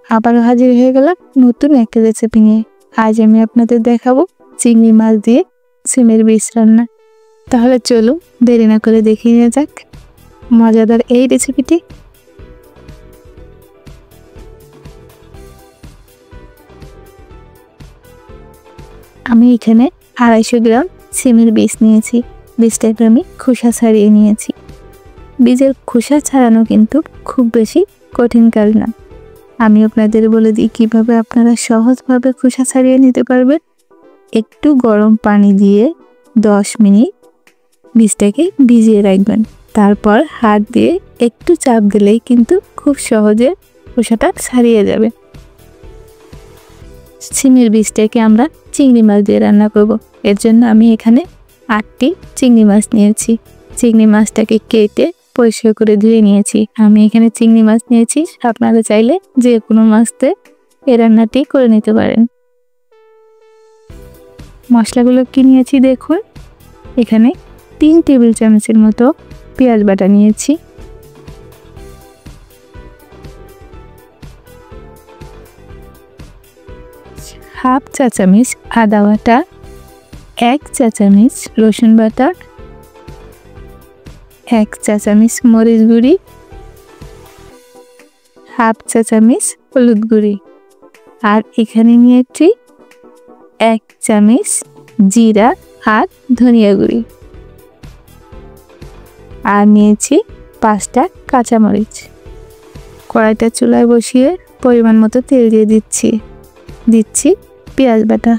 আবারও হাজির হয়ে গেলাম নতুন একটা রেসিপি নিয়ে। আজ আমি আপনাদের দেখাবো চিংড়ি মাছ দিয়ে সিমের বীজ রান্না। তাহলে চলুন দেরি না করে দেখিয়ে নেওয়া যাক মজাদার এই রেসিপিটি। আমি এখানে 250 গ্রাম সিমের বীজ নিয়েছি। বীজটাকে আমি খোসা ছাড়িয়ে নিয়েছি। বীজের খোসা ছাড়ানো কিন্তু খুব বেশি কঠিন কাজ না। আমি আপনাদের বলে দিই কিভাবে আপনারা সহজভাবে খোসা ছাড়িয়ে নিতে পারবেন। একটু গরম পানি দিয়ে 10 মিনিট বীজটাকে ভিজিয়ে রাখবেন। তারপর হাত দিয়ে একটু চাপ দিলেই কিন্তু খুব সহজে খোসাটা ছাড়িয়ে যাবে। সিমের বীজটাকে আমরা চিংড়ি মাছ দিয়ে রান্না করব। এর জন্য আমি এখানে 8টি চিংড়ি মাছ নিয়েছি। চিংড়ি মাছটাকে কেটে পরিষ্কার করে ধুয়ে নিয়েছি। আমি এখানে চিংড়ি মাছ নিয়েছি, আপনারা চাইলে যে কোনো মাছ দিয়ে এই রান্নাটি করে নিতে পারেন। মশলাগুলো কি নিয়েছি দেখুন। এখানে 3 টেবিল চামচের মতো পেঁয়াজ বাটা নিয়েছি, হাফ চা চামচ আদা বাটা, 1 চা চামচ রসুন বাটা, 1 চা চামচ মরিচ গুঁড়ি, হাফ চা চামচ হলুদ গুঁড়ি, আর এখানে নিয়েছি 1 চামচ জিরা আর ধনিয়া গুঁড়ি, আর নিয়েছি 5টা কাঁচামরিচ। কড়াইটা চুলায় বসিয়ে পরিমাণ মতো তেল দিয়ে দিচ্ছি পেঁয়াজ বাটা।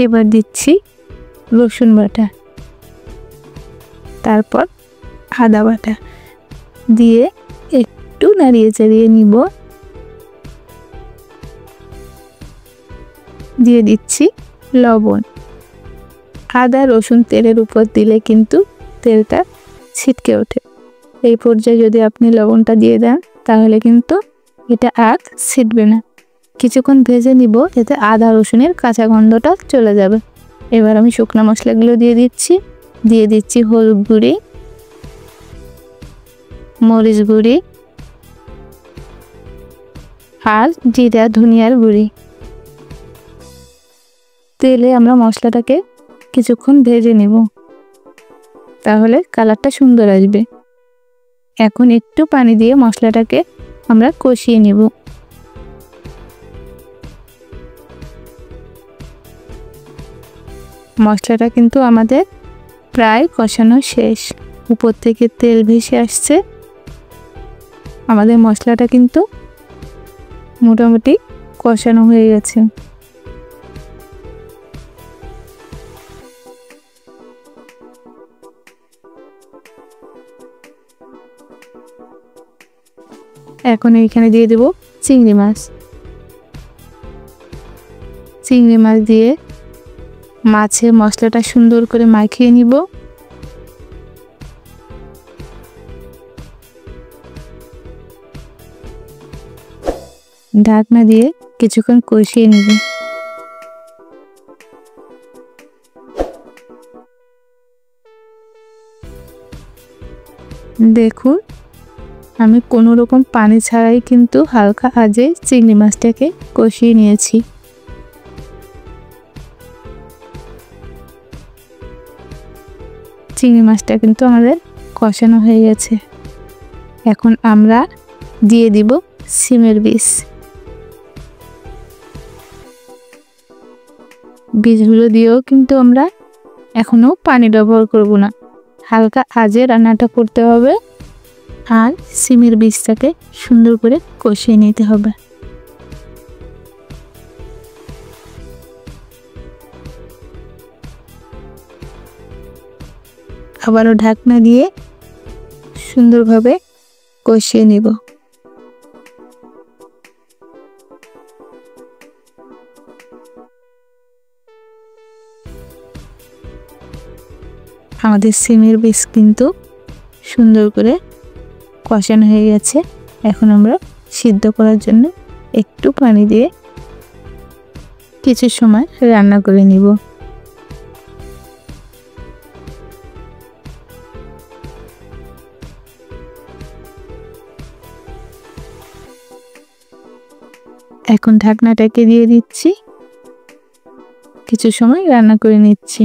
এবার দিচ্ছি রসুন বাটা, তারপর আদা বাটা দিয়ে একটু নাড়িয়ে চাড়িয়ে নিব। দিয়ে দিচ্ছি লবণ। আদা রসুন তেলের উপর দিলে কিন্তু তেলটা ছিটকে ওঠে। এই পর্যায়ে যদি আপনি লবণটা দিয়ে দেন তাহলে কিন্তু এটা আর ছিটবে না। কিছুক্ষণ ভেজে নিব, এতে আদা রসুনের কাঁচা গন্ধটা চলে যাবে। এবার আমি শুকনো মশলাগুলো দিয়ে দিচ্ছি হলুদ গুঁড়ি, মরিচ গুঁড়ি আর জিরা ধনিয়ার গুঁড়ি। তেলে আমরা মশলাটাকে কিছুক্ষণ ভেজে নেব, তাহলে কালারটা সুন্দর আসবে। এখন একটু পানি দিয়ে মশলাটাকে আমরা কষিয়ে নেব। মশলাটা কিন্তু আমাদের প্রায় কষানো শেষ। উপর থেকে তেল ভেসে আসছে। আমাদের মশলাটা কিন্তু মোটামুটি কষানো হয়ে গেছে। এখন এইখানে দিয়ে দেব চিংড়ি মাছ। চিংড়ি মাছ দিয়ে মাছের মশলাটা সুন্দর করে মাখিয়ে নিব। ঢাকনা দিয়ে কিছুক্ষণ কষিয়ে নিব। দেখুন আমি কোনো রকম পানি ছাড়াই কিন্তু হালকা আঁচে চিংড়ি মাছটাকে কষিয়ে নিয়েছি। চিংড়ি মাছটা কিন্তু আমাদের কষানো হয়ে গেছে। এখন আমরা দিয়ে দিব সিমের বীজ। বীজগুলো দিয়েও কিন্তু আমরা এখনো পানি ব্যবহার করব না, হালকা আঁচে রান্নাটা করতে হবে। আর সিমের বীজটাকে সুন্দর করে কষিয়ে নিতে হবে। আবারও ঢাকনা দিয়ে সুন্দরভাবে কষিয়ে নিব। আমাদের সিমের বীজ কিন্তু সুন্দর করে কষানো হয়ে গেছে। এখন আমরা সিদ্ধ করার জন্য একটু পানি দিয়ে কিছু সময় রান্না করে নিব। এখন ঢাকনাটাকে দিয়ে দিচ্ছি, কিছু সময় রান্না করে নিচ্ছি।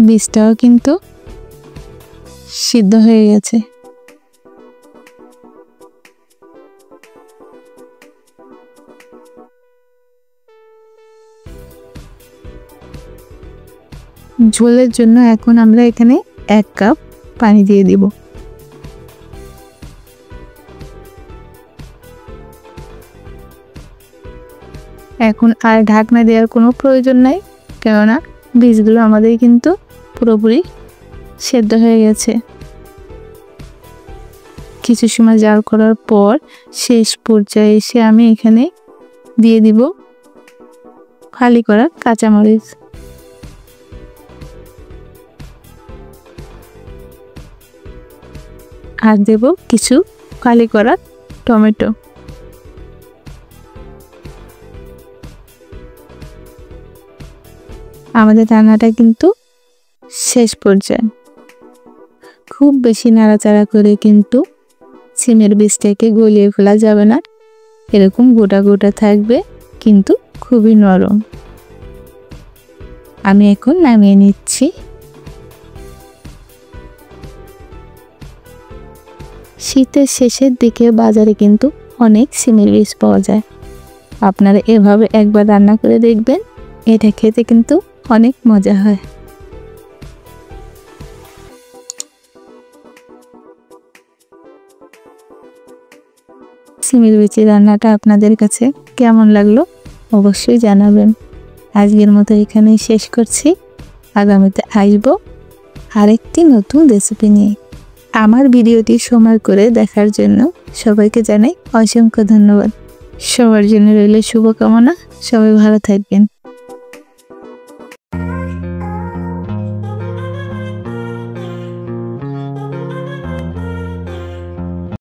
বীজটাও কিন্তু সিদ্ধ হয়ে গেছে। ঝোলের জন্য এখন আমরা এখানে 1 কাপ পানি দিয়ে দিব। এখন আর ঢাকনা দেওয়ার কোনো প্রয়োজন নাই, কেননা বীজগুলো আমাদের কিন্তু পুরোপুরি সেদ্ধ হয়ে গেছে। কিছু সময় জাল করার পর শেষ পর্যায়ে এসে আমি এখানে দিয়ে দিব ফালি করা কাঁচামরিচ। আর দেব কিছু ফালি করা টমেটো। আমাদের রান্নাটা কিন্তু শেষ পর্যায়ে। খুব বেশি নাড়াচাড়া করে কিন্তু সিমের বীজটাকে গলিয়ে ফেলা যাবে না, এরকম গোটা গোটা থাকবে, কিন্তু খুবই নরম। আমি এখন নামিয়ে নিচ্ছি। শীতের শেষের দিকে বাজারে কিন্তু অনেক সিমের বীজ পাওয়া যায়। আপনারা এভাবে একবার রান্না করে দেখবেন, এটা খেতে কিন্তু অনেক মজা হয়। সিমের বীজের রান্নাটা আপনাদের কাছে কেমন লাগলো অবশ্যই জানাবেন। আজকের মতো এখানেই শেষ করছি। আগামীতে আসবো আরেকটি নতুন রেসিপি নিয়ে। আমার ভিডিওটি সময় করে দেখার জন্য সবাইকে জানাই অসংখ্য ধন্যবাদ। সবার জন্য রইল শুভকামনা। সবাই ভালো থাকবেন।